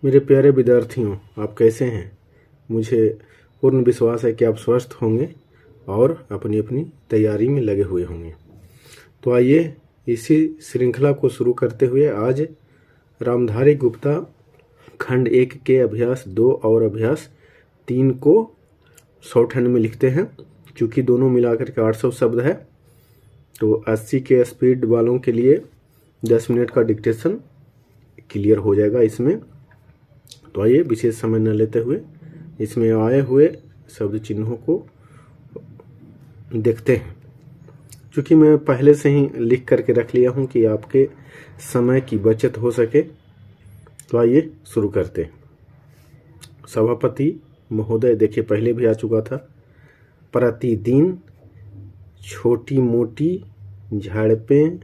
मेरे प्यारे विद्यार्थियों, आप कैसे हैं? मुझे पूर्ण विश्वास है कि आप स्वस्थ होंगे और अपनी अपनी तैयारी में लगे हुए होंगे। तो आइए इसी श्रृंखला को शुरू करते हुए आज रामधारी गुप्ता खंड 1 के अभ्यास 2 और अभ्यास 3 को शॉर्टहैंड में लिखते हैं। क्योंकि दोनों मिलाकर के 800 शब्द है, तो 80 के स्पीड वालों के लिए 10 मिनट का डिक्टेशन क्लियर हो जाएगा इसमें। तो आइए विशेष समय न लेते हुए इसमें आए हुए शब्द चिन्हों को देखते हैं। क्योंकि मैं पहले से ही लिख करके रख लिया हूं कि आपके समय की बचत हो सके। तो आइए शुरू करते हैं। सभापति महोदय, देखिए पहले भी आ चुका था। प्रतिदिन छोटी मोटी झड़पें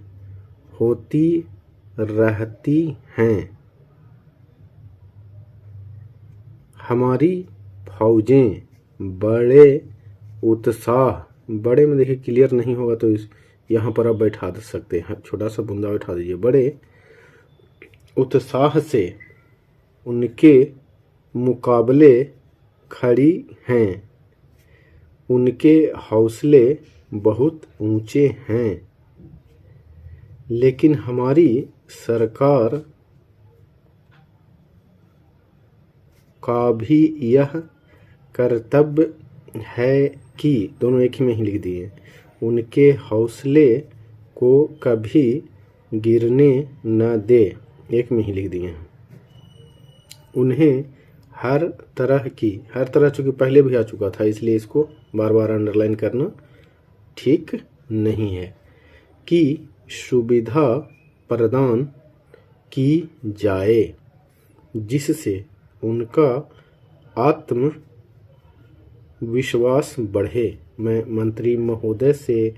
होती रहती हैं। हमारी फौजें बड़े उत्साह, बड़े में देखिए क्लियर नहीं होगा तो यहाँ पर आप बैठा सकते हैं, छोटा सा बूंदा बैठा दीजिए। बड़े उत्साह से उनके मुकाबले खड़ी हैं। उनके हौसले बहुत ऊंचे हैं, लेकिन हमारी सरकार का भी यह कर्तव्य है कि, दोनों एक ही में ही लिख दिए, उनके हौसले को कभी गिरने न दे, एक में ही लिख दिए हैं। उन्हें हर तरह चूँकि पहले भी आ चुका था इसलिए इसको बार बार अंडरलाइन करना ठीक नहीं है, कि सुविधा प्रदान की जाए जिससे उनका आत्मविश्वास बढ़े। मैं मंत्री महोदय से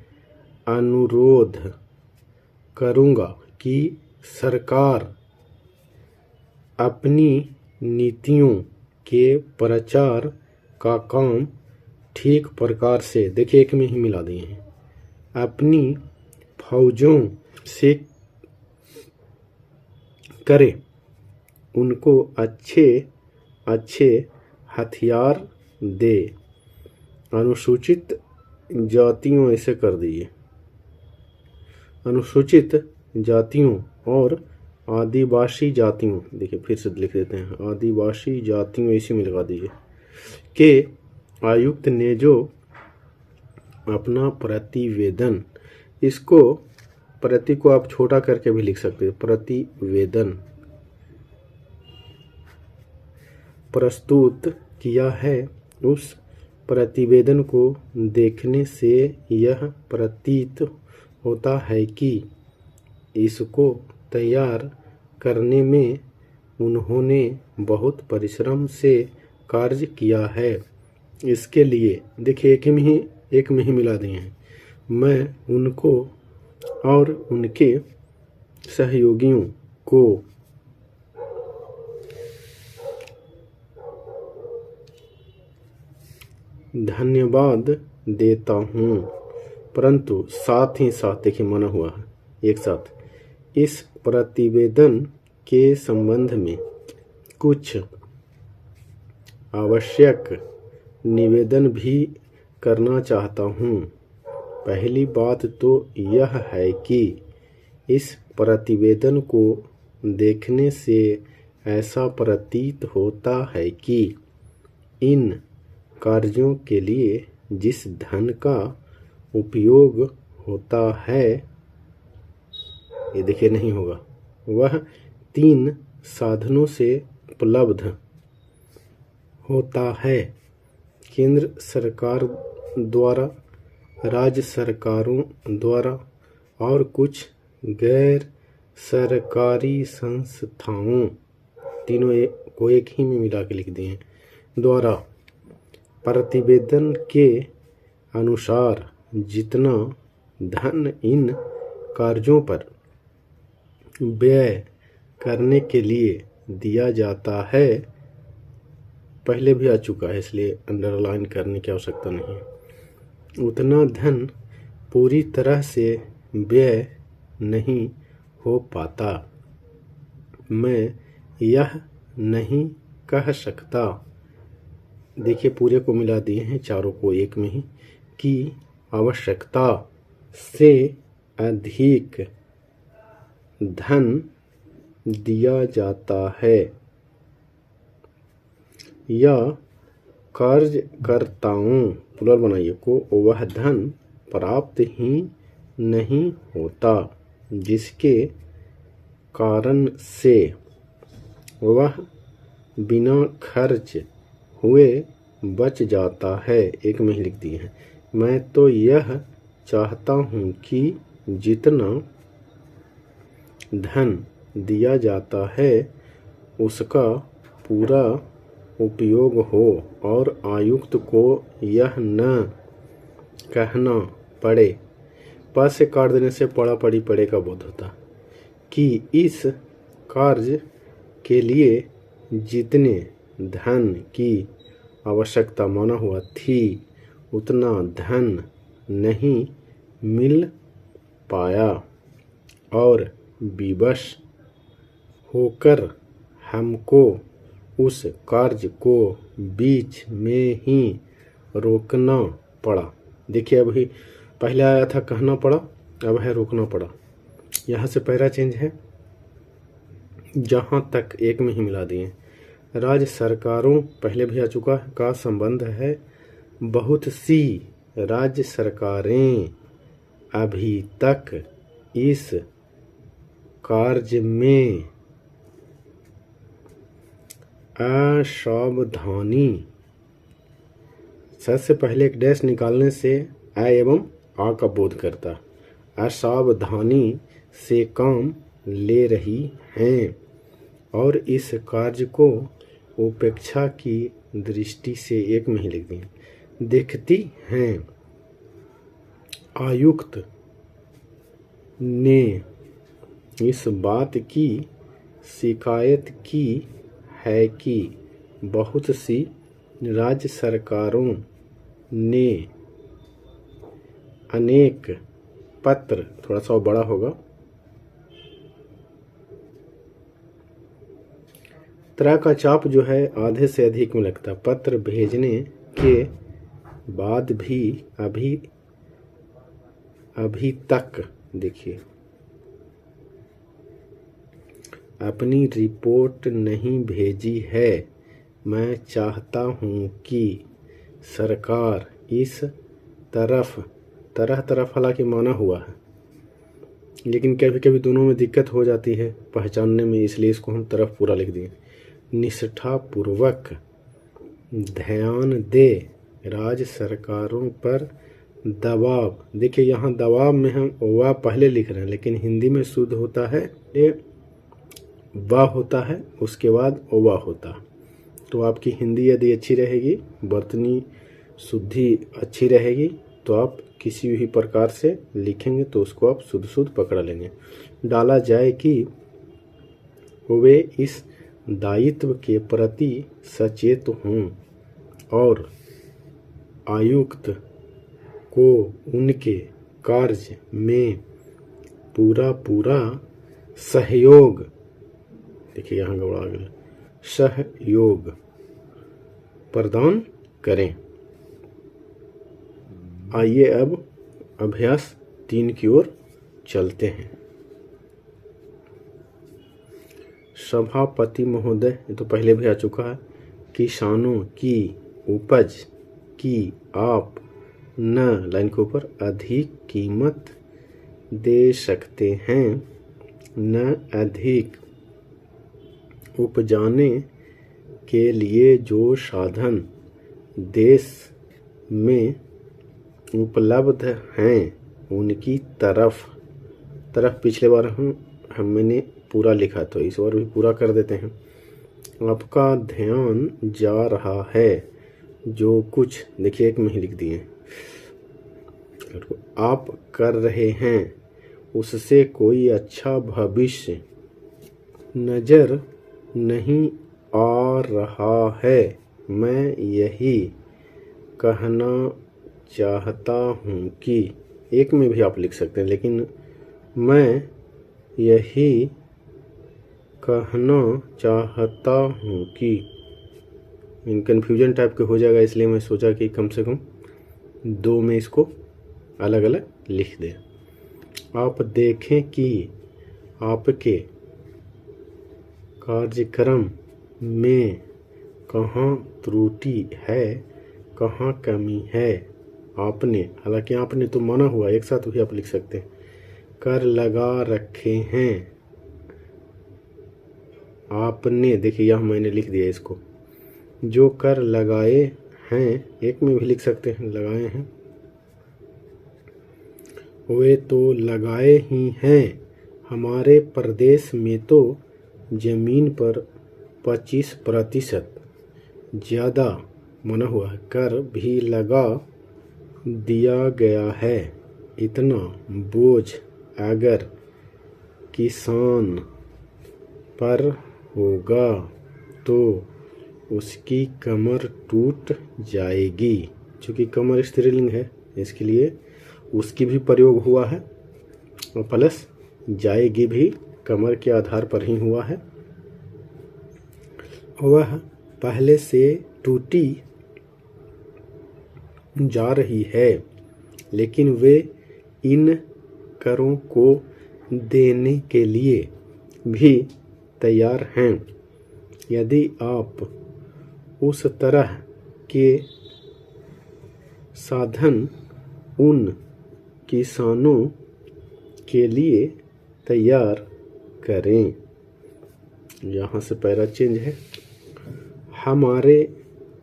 अनुरोध करूंगा कि सरकार अपनी नीतियों के प्रचार का काम ठीक प्रकार से, देखिए एक में ही मिला दिए हैं, अपनी फौजों से करे। उनको अच्छे हथियार दे। अनुसूचित जातियों, ऐसे कर दीजिए, अनुसूचित जातियों और आदिवासी जातियों, देखिए फिर से लिख देते हैं, आदिवासी जातियों इसी में लगा दीजिए, के आयुक्त ने जो अपना प्रतिवेदन, इसको प्रति को आप छोटा करके भी लिख सकते हैं, प्रतिवेदन प्रस्तुत किया है, उस प्रतिवेदन को देखने से यह प्रतीत होता है कि इसको तैयार करने में उन्होंने बहुत परिश्रम से कार्य किया है। इसके लिए देखिए एक में ही मिला दिए हैं। मैं उनको और उनके सहयोगियों को धन्यवाद देता हूँ, परंतु साथ ही साथ, देखिए माना हुआ है एक साथ, इस प्रतिवेदन के संबंध में कुछ आवश्यक निवेदन भी करना चाहता हूँ। पहली बात तो यह है कि इस प्रतिवेदन को देखने से ऐसा प्रतीत होता है कि इन कार्यों के लिए जिस धन का उपयोग होता है, ये देखिए नहीं होगा, वह 3 साधनों से उपलब्ध होता है। केंद्र सरकार द्वारा, राज्य सरकारों द्वारा और कुछ गैर सरकारी संस्थाओं, तीनों को एक ही में मिला के लिख दिए हैं, द्वारा प्रतिवेदन के अनुसार जितना धन इन कार्यों पर व्यय करने के लिए दिया जाता है, पहले भी आ चुका है इसलिए अंडरलाइन करने की आवश्यकता नहीं है, उतना धन पूरी तरह से व्यय नहीं हो पाता। मैं यह नहीं कह सकता। देखिए पूरे को मिला दिए हैं चारों को एक में ही कि आवश्यकता से अधिक धन दिया जाता है या कार्यकर्ताओं प्लुरल बनाइए को वह धन प्राप्त ही नहीं होता जिसके कारण से वह बिना खर्च हुए बच जाता है। एक में ही लिख दिए हैं। मैं तो यह चाहता हूँ कि जितना धन दिया जाता है उसका पूरा उपयोग हो और आयुक्त को यह न कहना पड़े, पास से काट देने से पड़ा पड़ी पड़े का बोध होता, कि इस कार्य के लिए जितने धन की आवश्यकता माना हुआ थी उतना धन नहीं मिल पाया और विवश होकर हमको उस कार्य को बीच में ही रोकना पड़ा। देखिए अभी पहले आया था कहना पड़ा, अब है रोकना पड़ा। यहाँ से पहला चेंज है, जहाँ तक एक में ही मिला दिए। राज्य सरकारों पहले भी आ चुका है का संबंध है बहुत सी राज्य सरकारें अभी तक इस कार्य में असावधानी, से पहले एक डैश निकालने से अ एवं आ का बोध करता, असावधानी से काम ले रही हैं और इस कार्य को उपेक्षा की दृष्टि से एक में ही लिख दिए देखती हैं। आयुक्त ने इस बात की शिकायत की है कि बहुत सी राज्य सरकारों ने अनेक पत्र, थोड़ा सा बड़ा होगा, तरह का चाप जो है आधे से अधिक में लगता, पत्र भेजने के बाद भी अभी तक देखिए अपनी रिपोर्ट नहीं भेजी है। मैं चाहता हूँ कि सरकार इस तरफ हालांकि माना हुआ है, लेकिन कभी कभी दोनों में दिक्कत हो जाती है पहचानने में, इसलिए इसको हम तरफ पूरा लिख दिए। निष्ठापूर्वक ध्यान दे राज्य सरकारों पर दबाव। देखिए यहाँ दबाव में हम वाह पहले लिख रहे हैं, लेकिन हिंदी में शुद्ध होता है ये वाह होता है, उसके बाद वाह होता। तो आपकी हिंदी यदि अच्छी रहेगी, वर्तनी शुद्धि अच्छी रहेगी, तो आप किसी भी प्रकार से लिखेंगे तो उसको आप शुद्ध पकड़ लेंगे। डाला जाए कि वे इस दायित्व के प्रति सचेत हों और आयुक्त को उनके कार्य में पूरा सहयोग, देखिए यहाँ गड़बड़ा गया, सहयोग प्रदान करें। आइए अब अभ्यास 3 की ओर चलते हैं। सभापति महोदय, ये तो पहले भी आ चुका है, किसानों की उपज की आप न लाइन के ऊपर अधिक कीमत दे सकते हैं, न अधिक उपजाने के लिए जो साधन देश में उपलब्ध हैं उनकी तरफ पिछले बार हमने पूरा लिखा, तो इस बार भी पूरा कर देते हैं। आपका ध्यान जा रहा है जो कुछ, देखिए एक में ही लिख दिए, आप कर रहे हैं उससे कोई अच्छा भविष्य नजर नहीं आ रहा है। मैं यही कहना चाहता हूँ कि, एक में भी आप लिख सकते हैं, लेकिन मैं यही कहना चाहता हूँ कि कन्फ्यूजन टाइप के हो जाएगा, इसलिए मैं सोचा कि कम से कम 2 में इसको अलग अलग लिख दें। आप देखें कि आपके कार्यक्रम में कहाँ त्रुटि है, कहाँ कमी है। आपने, हालांकि आपने तो माना हुआ, एक साथ भी आप लिख सकते हैं। कर लगा रखे हैं। आपने, देखिए यह मैंने लिख दिया इसको। जो कर लगाए हैं, एक में भी लिख सकते हैं, लगाए हैं। वे तो लगाए ही हैं। हमारे प्रदेश में तो जमीन पर 25% ज़्यादा मना हुआ है, कर भी लगा दिया गया है। इतना बोझ अगर किसान पर होगा तो उसकी कमर टूट जाएगी। चूँकि कमर स्त्रीलिंग है, इसके लिए उसकी भी प्रयोग हुआ है और प्लस जाएगी भी कमर के आधार पर ही हुआ है। वह पहले से टूटी जा रही है, लेकिन वे इन करों को देने के लिए भी तैयार हैं। यदि आप उस तरह के साधन उन किसानों के लिए तैयार करें। यहाँ से पैरा चेंज है। हमारे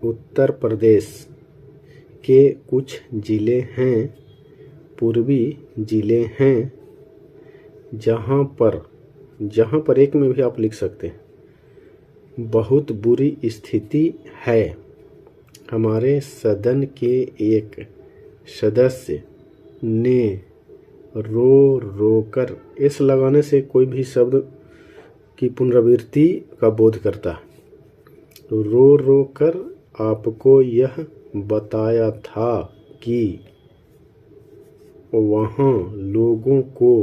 उत्तर प्रदेश के कुछ ज़िले हैं, पूर्वी ज़िले हैं, जहाँ पर एक में भी आप लिख सकते हैं, बहुत बुरी स्थिति है। हमारे सदन के एक सदस्य ने रो रो कर, इस लगाने से कोई भी शब्द की पुनरावृत्ति का बोध करता है। रो रो कर आपको यह बताया था कि वहाँ लोगों को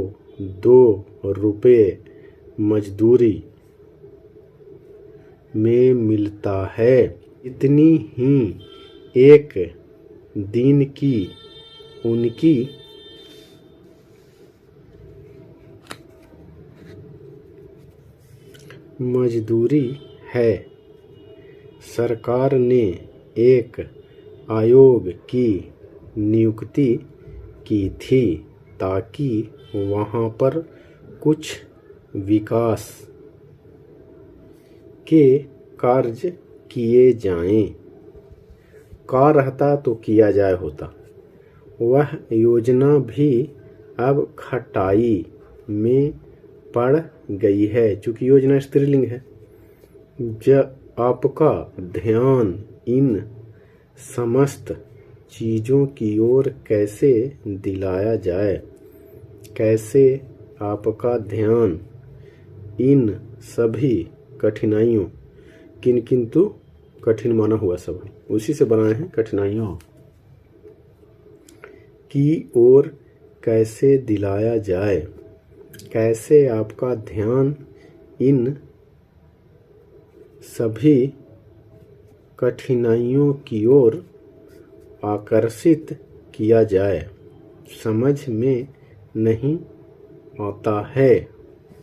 2 रुपये मजदूरी में मिलता है। इतनी ही एक दिन की उनकी मजदूरी है। सरकार ने एक आयोग की नियुक्ति की थी ताकि वहाँ पर कुछ विकास के कार्य किए जाएं। का रहता तो किया जाए होता। वह योजना भी अब खटाई में पड़ गई है, चूँकि योजना स्त्रीलिंग है। जब आपका ध्यान इन समस्त चीज़ों की ओर कैसे दिलाया जाए, कैसे आपका ध्यान इन सभी कठिनाइयों, किंतु कठिन माना हुआ सब उसी से बनाए हैं, कठिनाइयों की ओर कैसे दिलाया जाए, कैसे आपका ध्यान इन सभी कठिनाइयों की ओर आकर्षित किया जाए, समझ में नहीं आता है।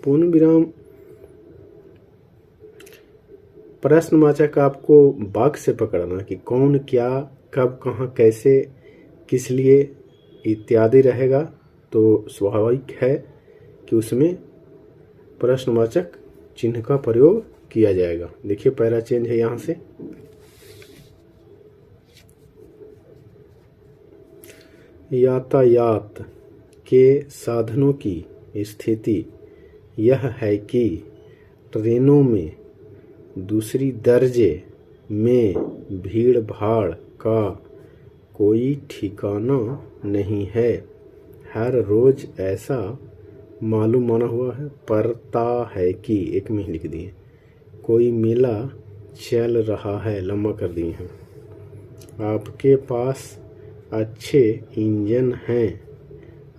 पूर्ण विराम प्रश्नवाचक आपको वाक्य से पकड़ना कि कौन, क्या, कब, कहाँ, कैसे, किस लिए इत्यादि रहेगा, तो स्वाभाविक है कि उसमें प्रश्नवाचक चिन्ह का प्रयोग किया जाएगा। देखिए पैरा चेंज है यहाँ से। यातायात के साधनों की स्थिति यह है कि ट्रेनों में दूसरी दर्जे में भीड़ भाड़ का कोई ठिकाना नहीं है। हर रोज ऐसा मालूम माना हुआ है, पड़ता है कि, एक में लिख दिए, कोई मेला चल रहा है, लंबा कर दिए हैं। आपके पास अच्छे इंजन हैं,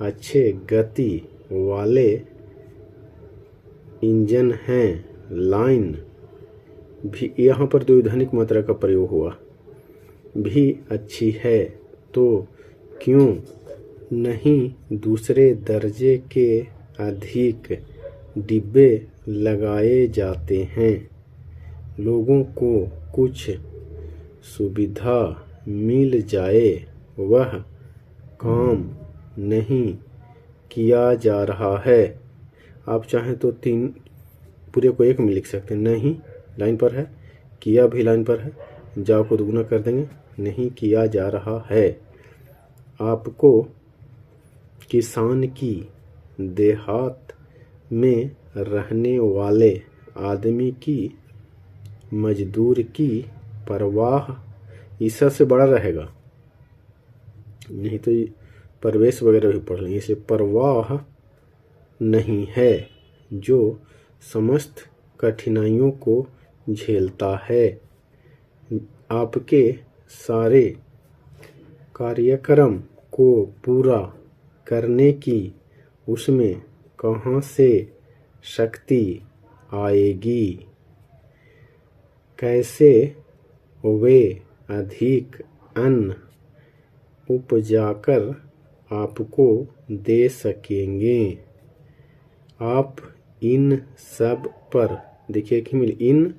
अच्छे गति वाले इंजन हैं, लाइन भी, यहाँ पर द्विधानिक मात्रा का प्रयोग हुआ, भी अच्छी है तो क्यों नहीं दूसरे दर्जे के अधिक डिब्बे लगाए जाते हैं। लोगों को कुछ सुविधा मिल जाए, वह काम नहीं किया जा रहा है। आप चाहें तो तीन पूरे को एक में लिख सकते हैं। नहीं लाइन पर है, किया भी लाइन पर है, जा को दुगुना कर देंगे, नहीं किया जा रहा है। आपको किसान की, देहात में रहने वाले आदमी की, मजदूर की परवाह, ईसा से बड़ा रहेगा, नहीं तो परवेश वगैरह भी पढ़ लेंगे, इसलिए परवाह नहीं है, जो समस्त कठिनाइयों को झेलता है। आपके सारे कार्यक्रम को पूरा करने की उसमें कहाँ से शक्ति आएगी। कैसे वे अधिक अन्न उपजाकर आपको दे सकेंगे। आप इन सब पर, देखिए कि मिल, इन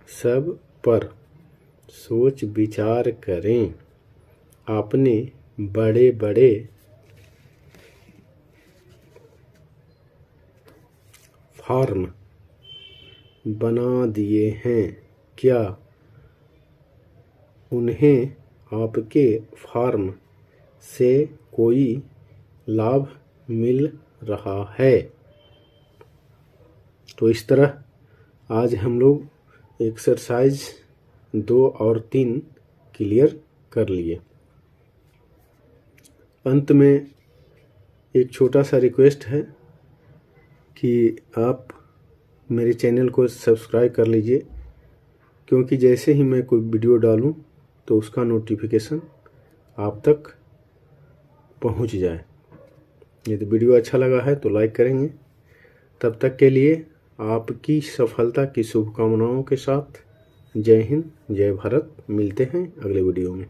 सब पर सोच विचार करें। आपने बड़े बड़े फार्म बना दिए हैं, क्या उन्हें आपके फार्म से कोई लाभ मिल रहा है। तो इस तरह आज हम लोग एक्सरसाइज 2 और 3 क्लियर कर लिए। अंत में एक छोटा सा रिक्वेस्ट है कि आप मेरे चैनल को सब्सक्राइब कर लीजिए, क्योंकि जैसे ही मैं कोई वीडियो डालूं तो उसका नोटिफिकेशन आप तक पहुंच जाए। यदि वीडियो अच्छा लगा है तो लाइक करेंगे। तब तक के लिए आपकी सफलता की शुभकामनाओं के साथ जय हिंद, जय भारत। मिलते हैं अगले वीडियो में।